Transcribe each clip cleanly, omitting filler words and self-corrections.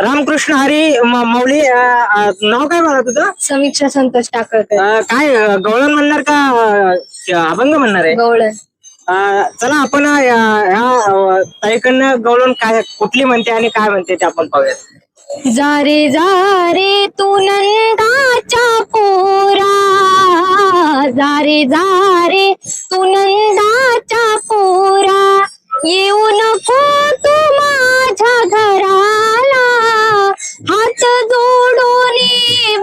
रामकृष्ण हरी मौली नाव काय मला तुझं? समीक्षा संतोष टाकळकर. काय गवळण म्हणणार का अभंग म्हणणार आहे? गवळण. चला आपण ह्या ताईकडनं गवळण काय कुठली म्हणते आणि काय म्हणते ते आपण पाहूया. जा रे तू नंदाच्या पोरा, जा रे तू नंदाच्या पोरा, येऊ नको तू माझ्या घराला, हात जोडून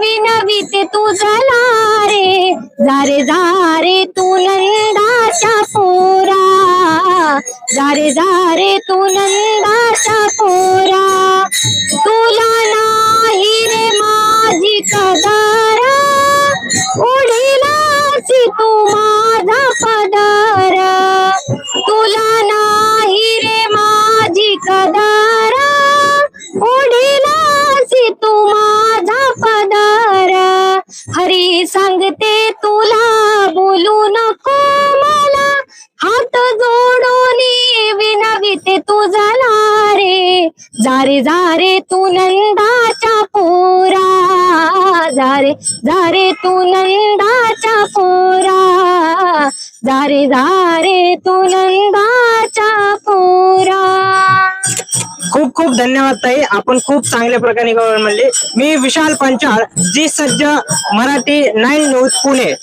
विनविते तुझला रे. जा रे तू नंदाच्या पोरा, जा रे तू नंदाच्या पोरा, तुला नाही रे माझी कदर, उडीलासी तू माझा पदर, तुला नाही रे माझी कदर, उडीलासी तू माझा पदर. हरी सांगते तुला बोलू नको मला, हात जोडून विनविते तुझला रे. जा रे तू नंदाच्या पोरा, जा रे तू नंदाच्या पोरा, जा रे तू नंदाच्या पोरा. खूप खूप धन्यवाद ताई, आपण खूप चांगल्या प्रकारे गवळण म्हणले. मी विशाल पंचाळ, जी सज्ज, मराठी 9 न्यूज पुणे.